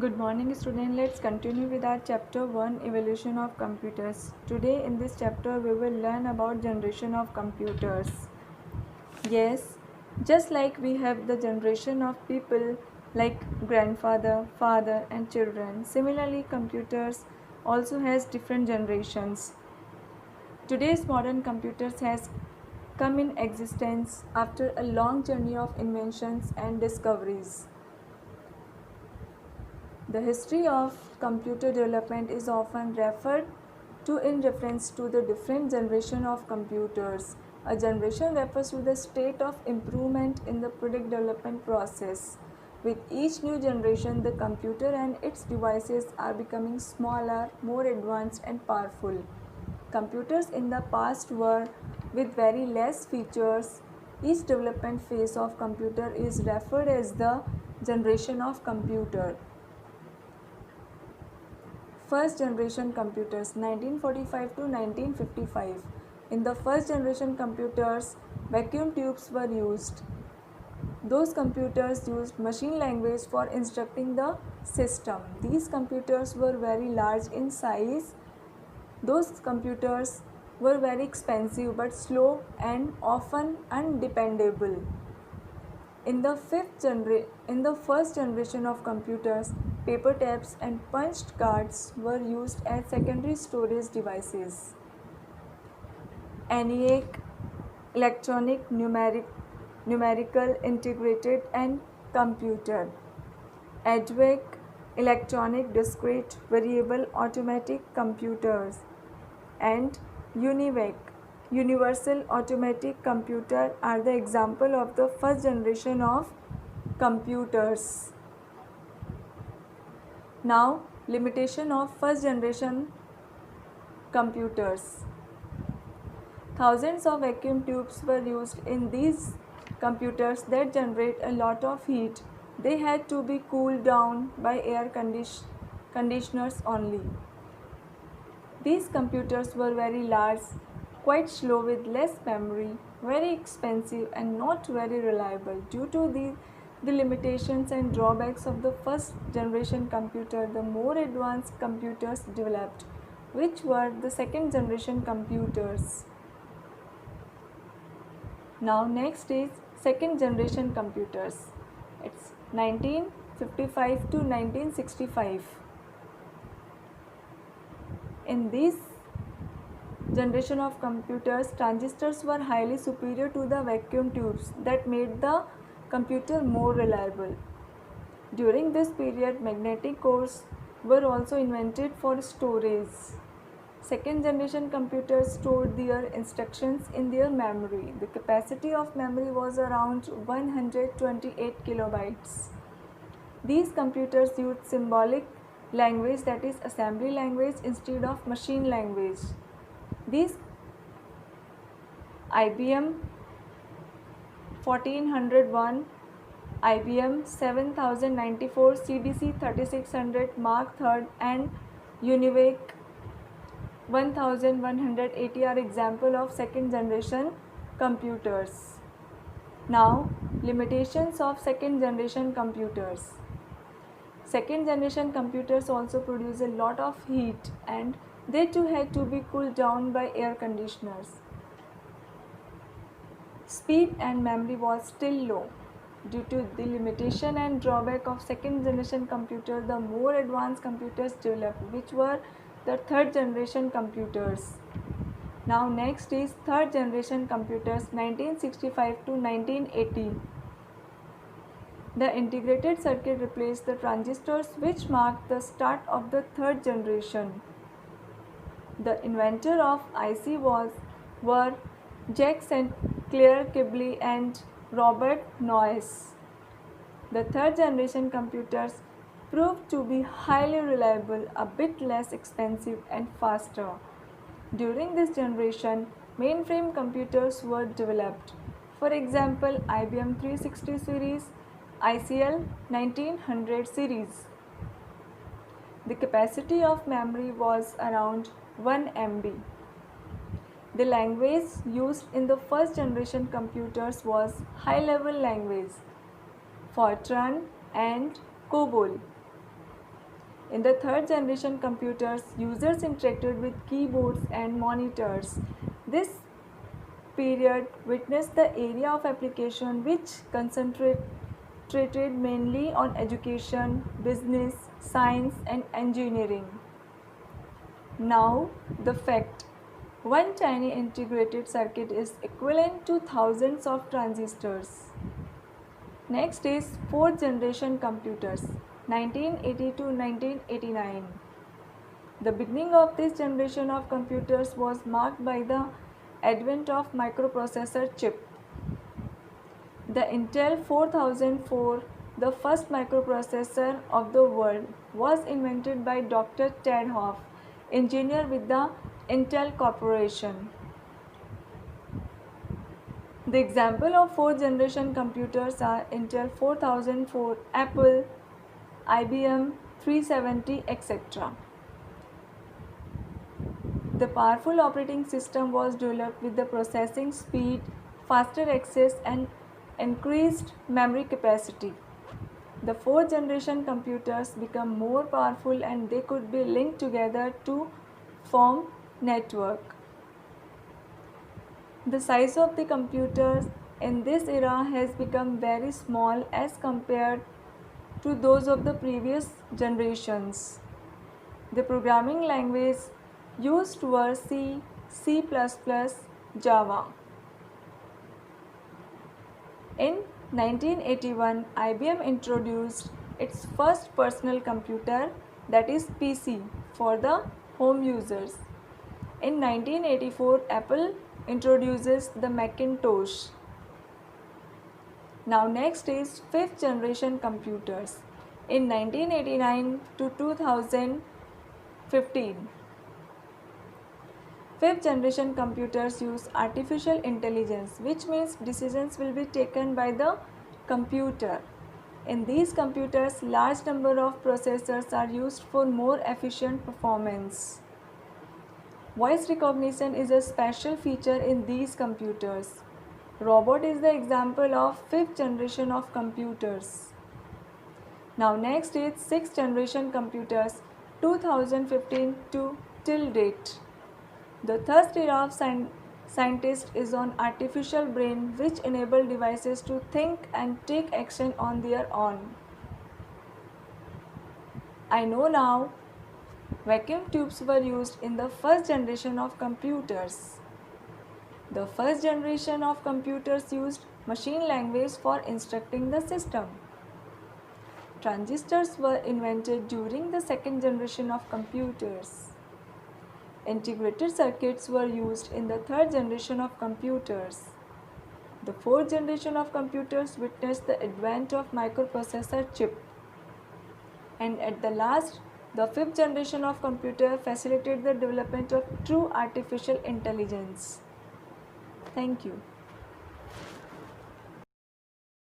Good morning students. Let's continue with our chapter 1 evolution of computers. Today in this chapter we will learn about generation of computers. Yes, just like we have the generation of people like grandfather, father and children. Similarly computers also has different generations. Today's modern computers has come in existence after a long journey of inventions and discoveries. The history of computer development is often referred to in reference to the different generation of computers. A generation refers to the state of improvement in the product development process. With each new generation, the computer and its devices are becoming smaller, more advanced and powerful. Computers in the past were with very less features. Each development phase of computer is referred as the generation of computer. First generation computers 1945 to 1955. In the first generation computers, vacuum tubes were used. Those computers used machine language for instructing the system. These computers were very large in size. Those computers were very expensive but slow and often undependable. In the first generation of computers, paper taps and punched cards were used as secondary storage devices. ENIAC, electronic numerical integrated and computer. EDVAC, electronic discrete variable automatic computers. And UNIVAC, universal automatic computer, are the example of the first generation of computers. Now, limitation of first generation computers. Thousands of vacuum tubes were used in these computers that generate a lot of heat. They had to be cooled down by air conditioners only. These computers were very large, quite slow with less memory, very expensive and not very reliable. Due to the limitations and drawbacks of the first generation computer, the more advanced computers developed, which were the second generation computers. Now next is second generation computers. It's 1955 to 1965. In this generation of computers, transistors were highly superior to the vacuum tubes that made the computer more reliable. During this period, magnetic cores were also invented for storage. Second generation computers stored their instructions in their memory. The capacity of memory was around 128 kilobytes. These computers used symbolic language, that is assembly language, instead of machine language. These IBM 1401, IBM 7094, CDC 3600, Mark III and UNIVAC 1180 are example of second generation computers. Now, limitations of second generation computers. Second generation computers also produce a lot of heat and they too had to be cooled down by air conditioners. Speed and memory was still low. Due to the limitation and drawback of second generation computer, the more advanced computers developed, which were the third generation computers. Now next is third generation computers 1965 to 1980. The integrated circuit replaced the transistors, which marked the start of the third generation. The inventor of IC were Jacques St. Clair Kibble and Robert Noyce. The third generation computers proved to be highly reliable, a bit less expensive and faster. During this generation, mainframe computers were developed. For example, IBM 360 series, ICL 1900 series. The capacity of memory was around 1 MB. The language used in the first generation computers was high-level language, Fortran and COBOL. In the third generation computers, users interacted with keyboards and monitors. This period witnessed the area of application which concentrated mainly on education, business, science and engineering. Now, the fact. One tiny integrated circuit is equivalent to thousands of transistors. Next is fourth generation computers, 1980 to 1989. The beginning of this generation of computers was marked by the advent of microprocessor chip. The Intel 4004, the first microprocessor of the world, was invented by Dr. Ted Hoff, engineer with the Intel Corporation. The example of fourth generation computers are Intel 4004, Apple, IBM 370, etc. The powerful operating system was developed with the processing speed, faster access and increased memory capacity. The fourth generation computers become more powerful and they could be linked together to form network. The size of the computers in this era has become very small as compared to those of the previous generations. The programming language used were C, C++, Java. In 1981, IBM introduced its first personal computer, that is PC, for the home users. In 1984, Apple introduces the Macintosh. Now next is fifth generation computers. In 1989 to 2015. Fifth generation computers use artificial intelligence, which means decisions will be taken by the computer. In these computers, large number of processors are used for more efficient performance. Voice recognition is a special feature in these computers. Robot is the example of fifth generation of computers. Now next is sixth generation computers, 2015 to till date. The third era of scientists is on artificial brain, which enable devices to think and take action on their own. I know now, vacuum tubes were used in the first generation of computers. The first generation of computers used machine language for instructing the system. Transistors were invented during the second generation of computers. Integrated circuits were used in the third generation of computers. The fourth generation of computers witnessed the advent of microprocessor chip. And at the last, the fifth generation of computer facilitated the development of true artificial intelligence. Thank you.